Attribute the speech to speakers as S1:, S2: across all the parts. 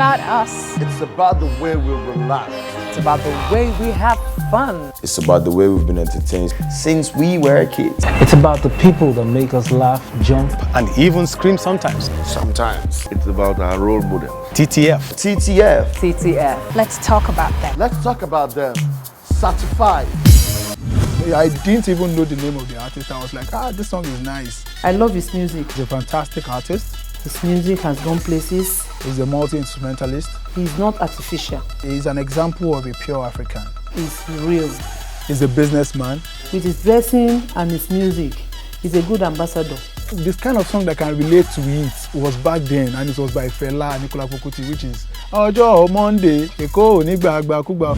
S1: about us.
S2: It's about the way we relax.
S3: It's about the way we have fun.
S4: It's about the way we've been entertained since we were kids.
S5: It's about the people that make us laugh, jump,
S6: and even scream sometimes.
S2: Sometimes it's about our role model.
S6: TTF.
S2: TTF.
S3: TTF.
S1: Let's talk about them.
S2: Let's talk about them. Certified.
S7: I didn't even know the name of the artist. I was like, this song is nice.
S8: I love his music.
S7: He's a fantastic artist.
S8: His music has gone places.
S7: He's a multi-instrumentalist.
S8: He's not artificial.
S7: He's an example of a pure African.
S8: He's real.
S7: He's a businessman.
S8: With his dressing and his music, he's a good ambassador.
S7: This kind of song that can relate to it was back then, and it was by Fela Nicola Pokuti, which is Ọjọ́ Monday, Èkó ò ní gbàgbà kúgbà.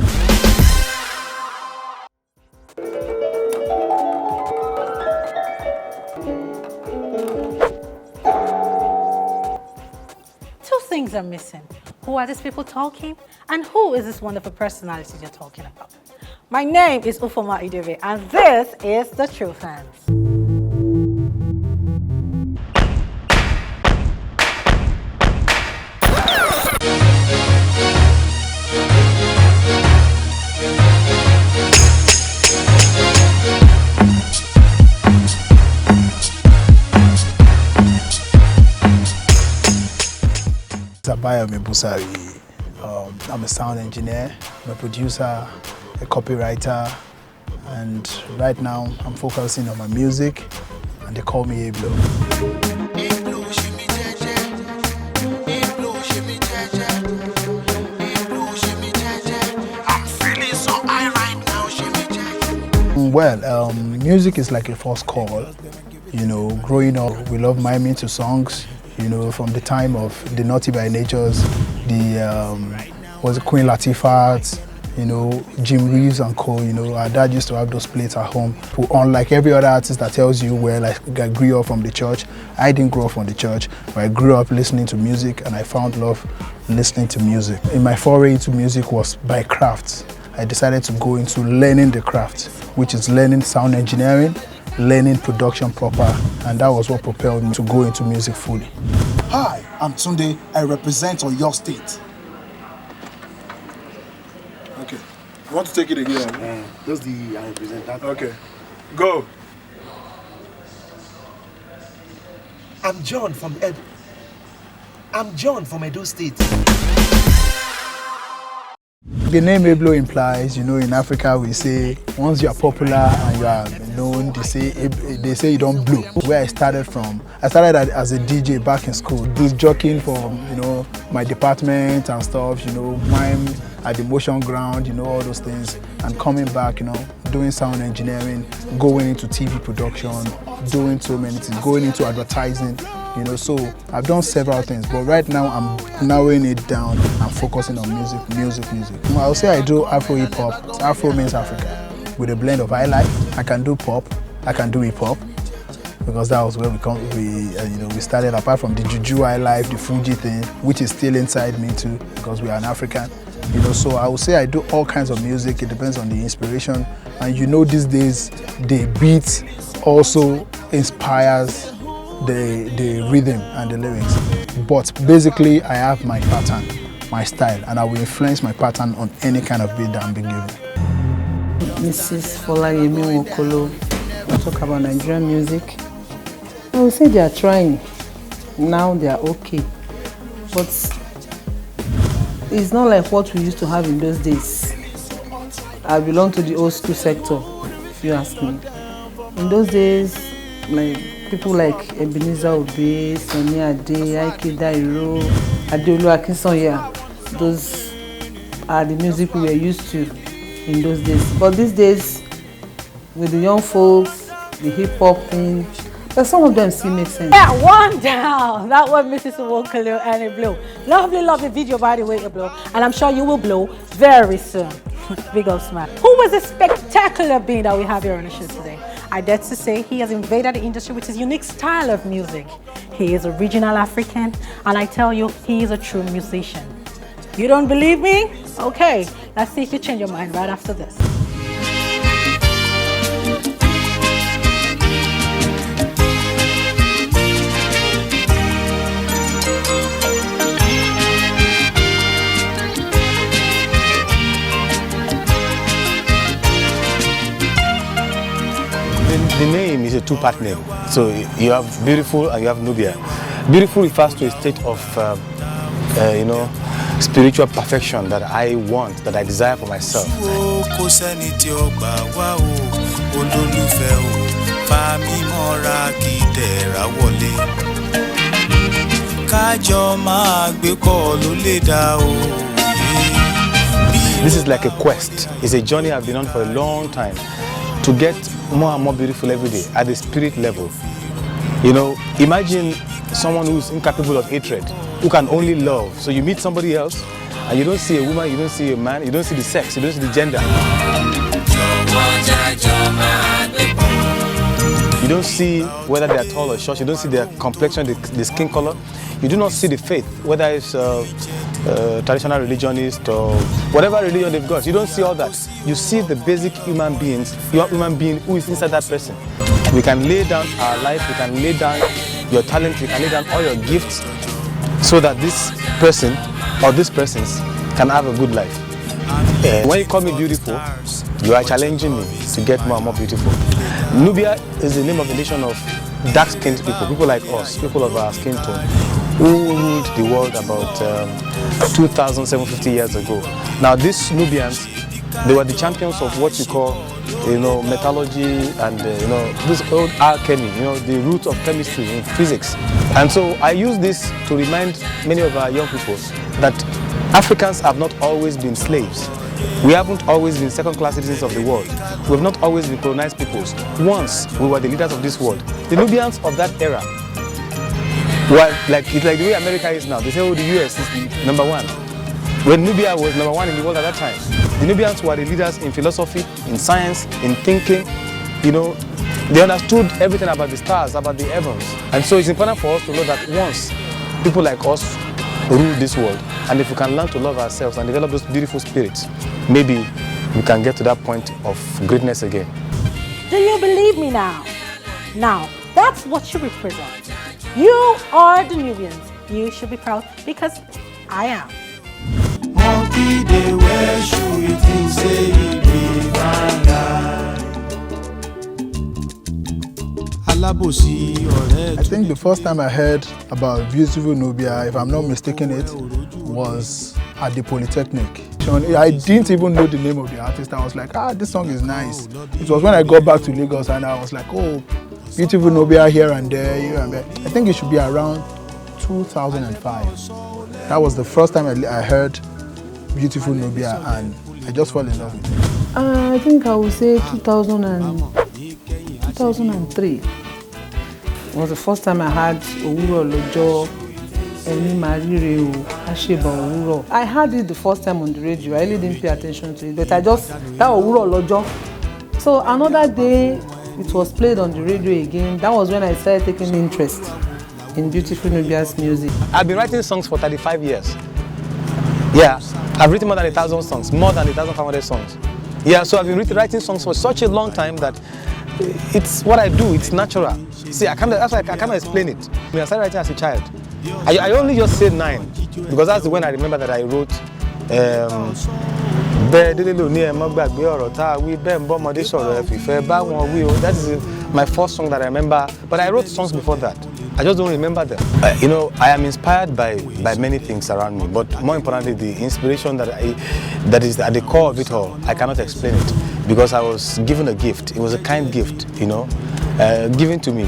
S1: Things are missing. Who are these people talking? And who is this wonderful personality you're talking about? My name is Ufoma Idebe, and this is The True Fans.
S7: I'm a sound engineer, I'm a producer, a copywriter, and right now I'm focusing on my music, and they call me Ablo. Well, music is like a first call. You know, growing up, we love miming to songs. You know, from the time of the Naughty by Natures, was Queen Latifah, you know, Jim Reeves and co. You know, our dad used to have those plates at home. Unlike every other artist that tells you, well, like, I grew up from the church. I didn't grow up from the church, but I grew up listening to music, and I found love listening to music. And my foray into music was by craft. I decided to go into learning the craft, which is learning sound engineering, learning production proper, and that was what propelled me to go into music fully.
S9: Hi, I'm Tunde. I represent Oyo State.
S7: Okay. You want to take it again?
S9: That's the I represent that.
S7: Okay. Go.
S10: I'm John from Edo State.
S7: The name Ablo implies, you know, in Africa we say once you are popular and you are known, they say you don't blow. Where I started from, I started as a DJ back in school, just jockeying for, you know, my department and stuff, you know, mime at the motion ground, you know, all those things, and coming back, you know, doing sound engineering, going into TV production, doing so many things, going into advertising. You know, so I've done several things, but right now I'm narrowing it down and focusing on music. I'll say I do Afro hip hop. Afro means Africa, with a blend of highlife. I can do pop, I can do hip hop, because that was where we started. Apart from the Juju highlife, the Fuji thing, which is still inside me too, because we are an African. You know, so I would say I do all kinds of music. It depends on the inspiration, and you know, these days the beat also inspires the rhythm and the lyrics. But basically, I have my pattern, my style, and I will influence my pattern on any kind of beat that I'm being given.
S8: Mrs. Folayemi Wokolo, we talk about Nigerian music. I would say they are trying. Now they are okay. But it's not like what we used to have in those days. I belong to the old school sector, if you ask me. In those days, people like Ebenezer Obey, Sonny Ade, Ike Dairo, Adeolu Akinsanya, those are the music we were used to in those days. But these days, with the young folks, the hip hop thing, but some of them still make sense.
S1: Yeah, one down. That was Mrs. Wokolo and it blew. Lovely video, by the way, it blew. And I'm sure you will blow very soon. Big up, Smart. Who was this spectacular being that we have here on the show today? I dare to say he has invaded the industry with his unique style of music. He is original African, and I tell you, he is a true musician. You don't believe me? Okay, let's see if you change your mind right after this.
S6: The name is a two-part name. So you have Beautiful and you have Nubia. Beautiful refers to a state of, spiritual perfection that I want, that I desire for myself. This is like a quest. It's a journey I've been on for a long time to get more and more beautiful every day at the spirit level. You know, imagine someone who's incapable of hatred, who can only love. So you meet somebody else and you don't see a woman, you don't see a man, you don't see the sex, you don't see the gender. You don't see whether they are tall or short, you don't see their complexion, the skin color. You do not see the faith, whether it's traditional religionist or whatever religion they've got. You don't see all that. You see the basic human beings, your human being who is inside that person. We can lay down our life, we can lay down your talent, we can lay down all your gifts so that this person or these persons can have a good life. When you call me beautiful, you are challenging me to get more and more beautiful. Nubia is the name of a nation of dark-skinned people like us, people of our skin tone, who ruled the world about 2,750 years ago. Now these Nubians, they were the champions of what you call, metallurgy and, this old alchemy, the root of chemistry and physics. And so I use this to remind many of our young people that Africans have not always been slaves. We haven't always been second-class citizens of the world. We have not always been colonized peoples. Once we were the leaders of this world. The Nubians of that era were it's like the way America is now. They say, oh, the US is number one. When Nubia was number one in the world at that time, the Nubians were the leaders in philosophy, in science, in thinking. They understood everything about the stars, about the heavens. And so it's important for us to know that once people like us rule this world, and if we can learn to love ourselves and develop those beautiful spirits, maybe we can get to that point of greatness again.
S1: Do you believe me now? Now, that's what you represent. You are the Nubians. You should be proud because I am.
S11: Monkey, they wear shoe, you think say he be
S7: I think the first time I heard about Beautiful Nubia, if I'm not mistaken it, was at the Polytechnic. I didn't even know the name of the artist. I was like, this song is nice. It was when I got back to Lagos and I was like, oh, Beautiful Nubia here and there, I think it should be around 2005. That was the first time I heard Beautiful Nubia and I just fell in love with it.
S8: I think I would say 2003. It was the first time I had Owuro Lojo, Eni Marire, Asheba Owuro. I heard it the first time on the radio. I really didn't pay attention to it, but that Owuro Lojo. So another day, it was played on the radio again. That was when I started taking interest in Beautiful Nubia's music.
S6: I've been writing songs for 35 years. Yeah, I've written more than 1,000 songs, more than 1,500 songs. Yeah, so I've been writing songs for such a long time that it's what I do, it's natural. See, that's why I cannot explain it. When I started writing as a child, I only just said 9, because that's when I remember that I wrote that is my first song that I remember, but I wrote songs before that. I just don't remember them. I am inspired by many things around me, but more importantly, the inspiration that is at the core of it all, I cannot explain it because I was given a gift. It was a kind gift, given to me.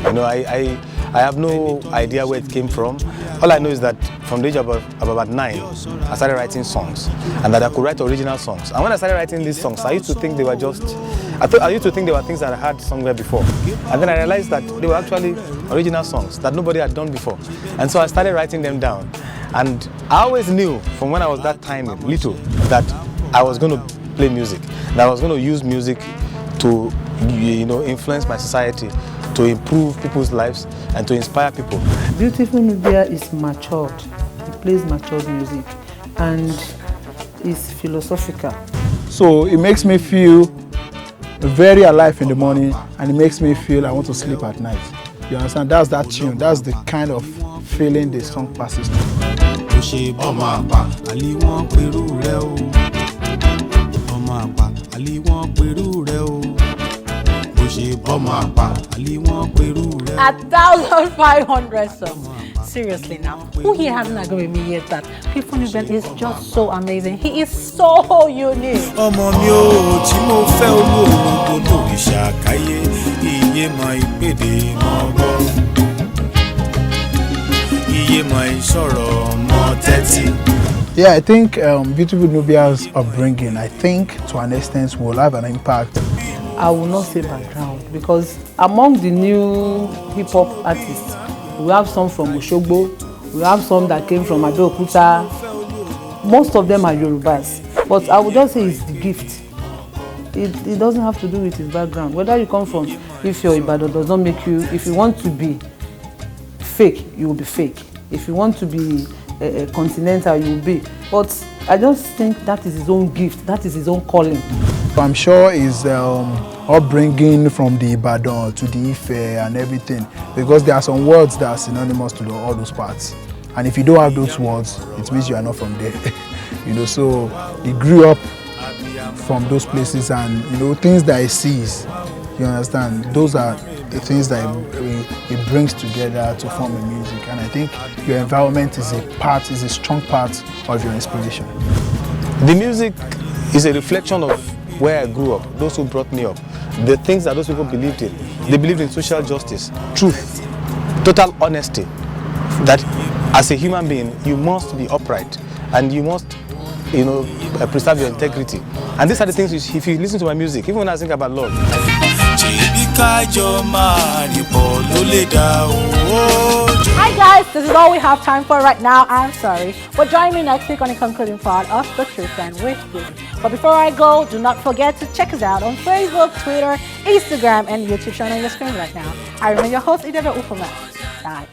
S6: I have no idea where it came from. All I know is that from the age of about 9, I started writing songs, and that I could write original songs. And when I started writing these songs, I used to think they were things that I had somewhere before. And then I realized that they were actually original songs that nobody had done before. And so I started writing them down. And I always knew from when I was that tiny, little, that I was going to play music, that I was going to use music to, influence my society, to improve people's lives, and to inspire people.
S8: Beautiful Nubia is matured. He plays matured music and is philosophical.
S7: So it makes me feel very alive in the morning and it makes me feel I want to sleep at night. You understand? That's that tune. That's the kind of feeling the song passes through.
S11: ṣe bọ́mọ àpá àlè wọn pẹ̀lú rẹ̀.
S1: 1,500 songs. Seriously now, who here hasn't agreed with me yet that People Nubia is just so amazing. He is so unique.
S11: Ọmọ mi ò tí mo fẹ́ olóòrùn tó lórí ṣàkáyé iye mọ ìpèdè mọ́ gbọ́. Iye mọ ìṣọ̀rọ̀ mọ́ tẹ́tí.
S7: Yeah, I think Beautiful Nubia's upbringing, I think to an extent will have an impact.
S8: I will not say background because among the new hip-hop artists, we have some from Oshogbo, we have some that came from Abeokuta. Most of them are Yorubas, but I would just say it's the gift. It doesn't have to do with his background. Whether you come from Ife or Ibadan does not make you, if you want to be fake, you will be fake. If you want to be continental, you will be. But I just think that is his own gift, that is his own calling.
S7: I'm sure his upbringing from the Ibadan to the Ife and everything, because there are some words that are synonymous to all those parts. And if you don't have those words, it means you are not from there. You know, so he grew up from those places, and you know, things that he sees, you understand, those are the things that he brings together to form a music. And I think your environment is a strong part of your inspiration.
S6: The music is a reflection of where I grew up, those who brought me up, the things that those people believed in. They believed in social justice, truth, total honesty, that as a human being, you must be upright and you must, you know, preserve your integrity. And these are the things which, if you listen to my music, even when I think about love.
S1: Hi guys, this is all we have time for right now. I'm sorry, but join me next week on the concluding part of The Truth and with Giving. But before I go, do not forget to check us out on Facebook, Twitter, Instagram, and YouTube channel on your screen right now. I remain your host, Idebe Ufoma. Bye.